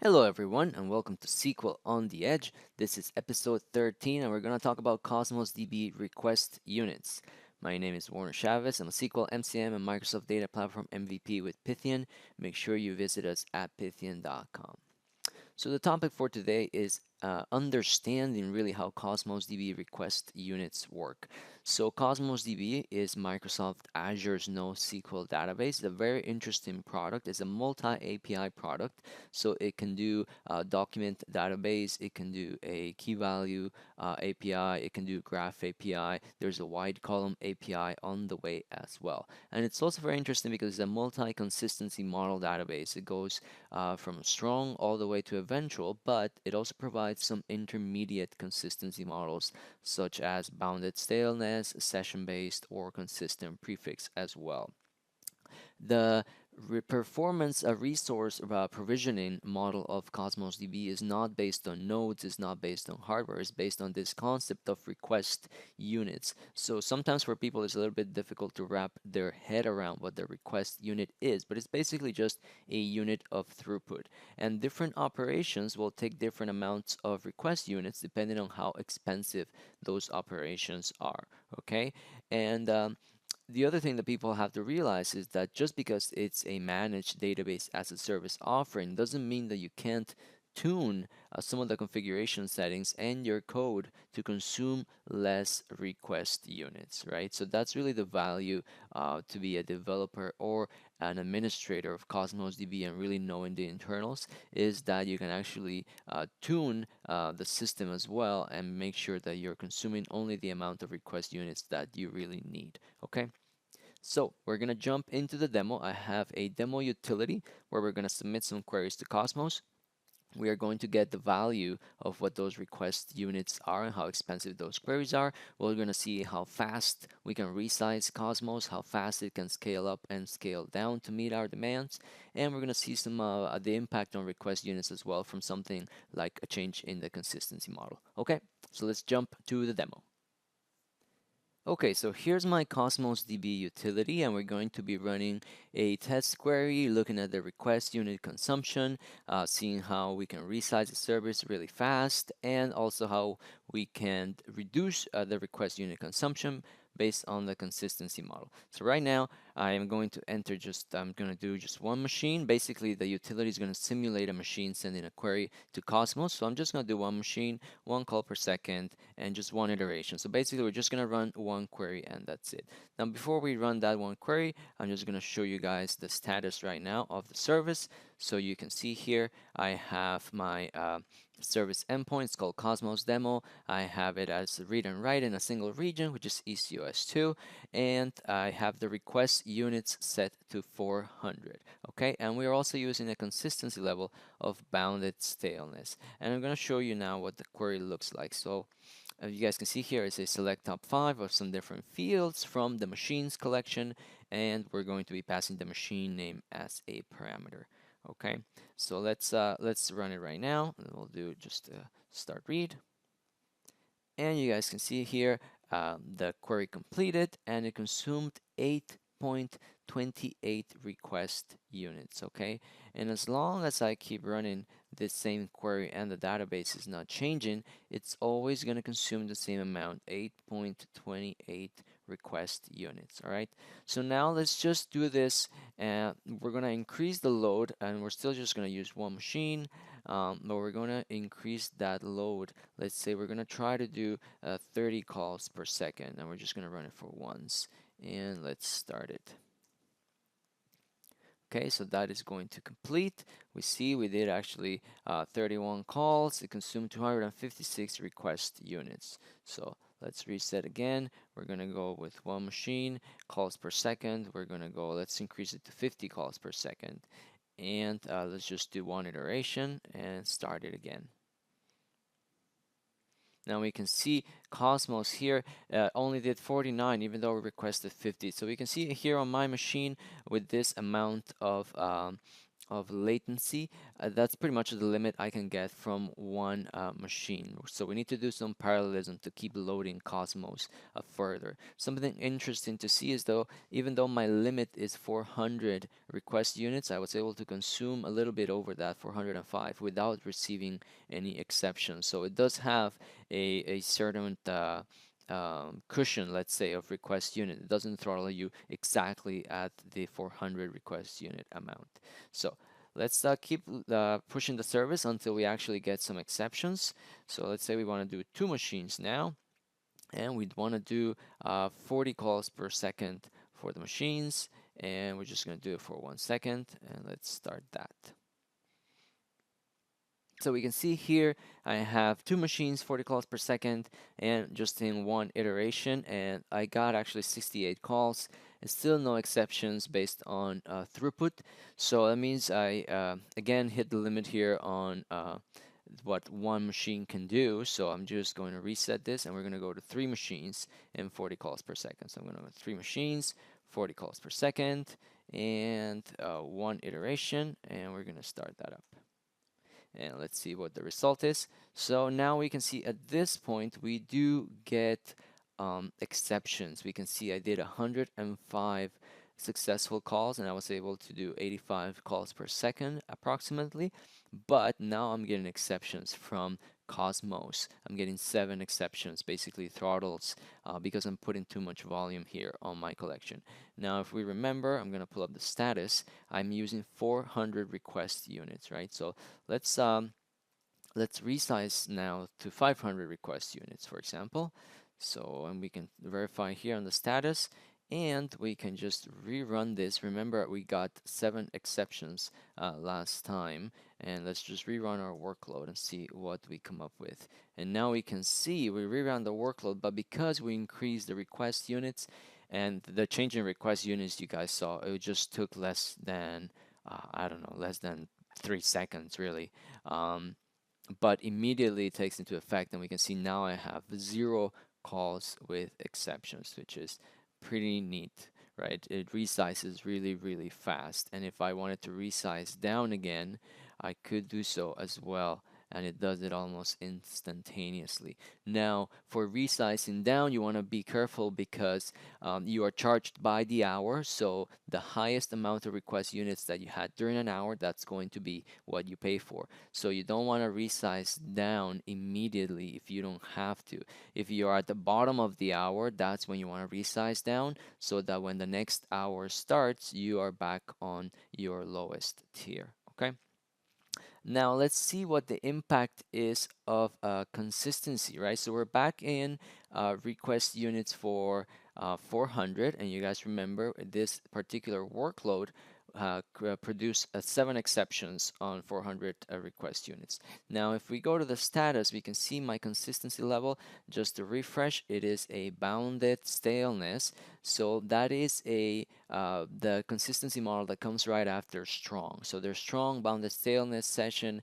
Hello, everyone, and welcome to SQL on the Edge. This is episode 13, and we're going to talk about Cosmos DB request units. My name is Warner Chavez. I'm a SQL MCM and Microsoft Data Platform MVP with Pythian. Make sure you visit us at pythian.com. So the topic for today is understanding really how Cosmos DB request units work. So Cosmos DB is Microsoft Azure's NoSQL database. It's a very interesting product. It's a multi-API product, so it can do document database, it can do a key value API, it can do graph API. There's a wide column API on the way as well. And it's also very interesting because it's a multi-consistency model database. It goes from strong all the way to eventual, but it also provides some intermediate consistency models such as bounded staleness, session-based, or consistent prefix as well. The performance a resource provisioning model of Cosmos DB is not based on nodes, is not based on hardware, it's based on this concept of request units. So sometimes for people it's a little bit difficult to wrap their head around what the request unit is, but it's basically just a unit of throughput. And different operations will take different amounts of request units depending on how expensive those operations are. Okay, and the other thing that people have to realize is that just because it's a managed database as a service offering doesn't mean that you can't tune some of the configuration settings and your code to consume less request units, right? So that's really the value to be a developer or an administrator of Cosmos DB and really knowing the internals is that you can actually tune the system as well and make sure that you're consuming only the amount of request units that you really need, okay? So we're going to jump into the demo. I have a demo utility where we're going to submit some queries to Cosmos. We are going to get the value of what those request units are and how expensive those queries are. We're going to see how fast we can resize Cosmos, how fast it can scale up and scale down to meet our demands. And we're going to see some the impact on request units as well from something like a change in the consistency model. Okay, so let's jump to the demo. Okay, so here's my Cosmos DB utility, and we're going to be running a test query, looking at the request unit consumption, seeing how we can resize the service really fast, and also how we can reduce the request unit consumption based on the consistency model. So right now, I am going to enter I'm going to do just one machine. Basically, the utility is going to simulate a machine sending a query to Cosmos. So I'm just going to do one machine, one call per second, and just one iteration. So basically, we're just going to run one query and that's it. Now, before we run that one query, I'm just going to show you guys the status right now of the service. So you can see here, I have my service endpoint. It's called Cosmos Demo. I have it as read and write in a single region, which is ECOS2, and I have the request units set to 400. Okay, and we are also using a consistency level of bounded staleness. And I'm going to show you now what the query looks like. So you guys can see here, it's a select top 5 of some different fields from the machines collection, and we're going to be passing the machine name as a parameter. Okay, so let's run it right now, and we'll do just start read, and you guys can see here the query completed, and it consumed 8.28 request units. Okay, and as long as I keep running this same query and the database is not changing, it's always going to consume the same amount, 8.28 request units. All right, so now let's just do this, and we're going to increase the load, and we're still just going to use one machine, but we're going to increase that load. Let's say we're going to try to do 30 calls per second, and we're just going to run it for once, and let's start it. Okay, so that is going to complete. We see we did actually 31 calls. It consumed 256 request units. So let's reset again. We're going to go with one machine, calls per second. We're going to go, let's increase it to 50 calls per second. And let's just do one iteration and start it again. Now we can see Cosmos here only did 49 even though we requested 50. So we can see here on my machine with this amount of of latency. That's pretty much the limit I can get from one machine. So we need to do some parallelism to keep loading Cosmos further. Something interesting to see is though, even though my limit is 400 request units, I was able to consume a little bit over that, 405, without receiving any exceptions. So it does have a certain cushion, let's say, of request unit. It doesn't throttle you exactly at the 400 request unit amount. So let's keep pushing the service until we actually get some exceptions. So let's say we want to do 2 machines now, and we'd want to do 40 calls per second for the machines, and we're just going to do it for 1 second, and let's start that. So we can see here I have 2 machines, 40 calls per second, and just in one iteration, and I got actually 68 calls, and still no exceptions based on throughput. So that means I again hit the limit here on what one machine can do. So I'm just going to reset this, and we're going to go to 3 machines and 40 calls per second. So I'm going to go 3 machines, 40 calls per second, and 1 iteration, and we're going to start that up. And let's see what the result is. So now we can see at this point we do get exceptions. We can see I did 105 successful calls, and I was able to do 85 calls per second approximately. But now I'm getting exceptions from Cosmos. I'm getting 7 exceptions, basically throttles, because I'm putting too much volume here on my collection. Now, if we remember, I'm going to pull up the status. I'm using 400 request units, right? So let's resize now to 500 request units, for example. So, and we can verify here on the status, and we can just rerun this. Remember, we got 7 exceptions last time, and let's just rerun our workload and see what we come up with. And now we can see we rerun the workload, but because we increased the request units and the change in request units you guys saw, it just took less than, I don't know, less than 3 seconds really. But immediately it takes into effect, and we can see now I have 0 calls with exceptions, which is pretty neat, right? It resizes really, really fast. And if I wanted to resize down again, I could do so as well, and it does it almost instantaneously. Now, for resizing down, you want to be careful because you are charged by the hour. So the highest amount of request units that you had during an hour, that's going to be what you pay for. So you don't want to resize down immediately if you don't have to. If you are at the bottom of the hour, that's when you want to resize down so that when the next hour starts, you are back on your lowest tier. Okay. Now let's see what the impact is of consistency, right? So we're back in request units for 400, and you guys remember this particular workload produced 7 exceptions on 400 request units. Now if we go to the status, we can see my consistency level. Just to refresh, it is a bounded staleness. So that is the consistency model that comes right after strong. So there's strong, bounded staleness, session,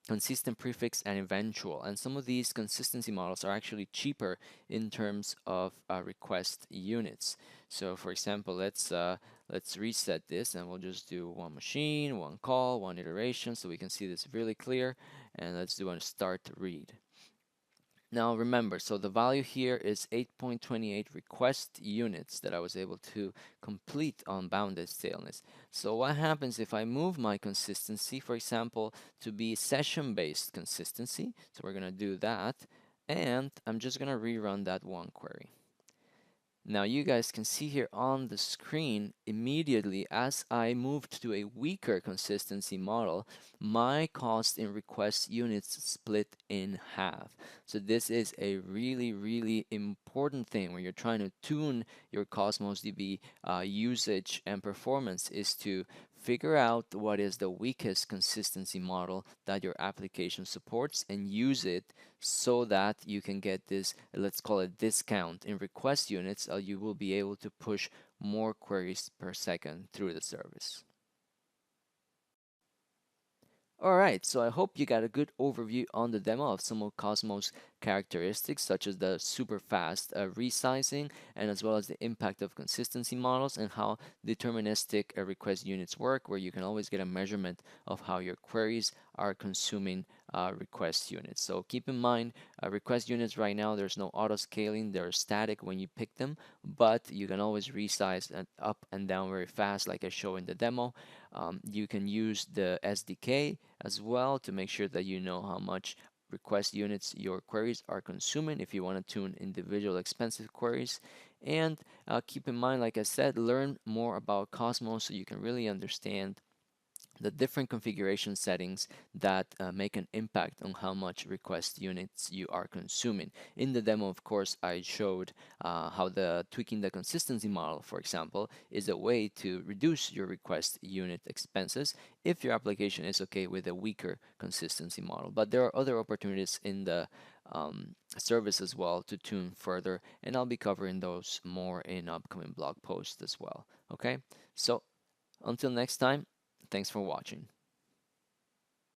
consistent prefix, and eventual. And some of these consistency models are actually cheaper in terms of request units. So for example, let's reset this, and we'll just do 1 machine, 1 call, 1 iteration, so we can see this really clear. And let's do a start read. Now remember, so the value here is 8.28 request units that I was able to complete on bounded staleness. So what happens if I move my consistency, for example, to be session-based consistency? So we're going to do that, and I'm just going to rerun that 1 query. Now you guys can see here on the screen immediately as I moved to a weaker consistency model, my cost in request units split in half. So this is a really, really important thing when you're trying to tune your Cosmos DB usage and performance, is to figure out what is the weakest consistency model that your application supports and use it so that you can get this, let's call it discount in request units. You will be able to push more queries per second through the service. All right, so I hope you got a good overview on the demo of some of Cosmos characteristics, such as the super fast resizing, and as well as the impact of consistency models and how deterministic request units work, where you can always get a measurement of how your queries are consuming request units. So keep in mind, request units right now, there's no auto scaling, they're static when you pick them, but you can always resize up and down very fast, like I show in the demo. You can use the SDK as well to make sure that you know how much request units your queries are consuming if you want to tune individual expensive queries. And keep in mind, like I said, learn more about Cosmos so you can really understand the different configuration settings that make an impact on how much request units you are consuming. In the demo, of course, I showed how the tweaking the consistency model, for example, is a way to reduce your request unit expenses if your application is okay with a weaker consistency model. But there are other opportunities in the service as well to tune further, and I'll be covering those more in upcoming blog posts as well. Okay, so until next time, thanks for watching.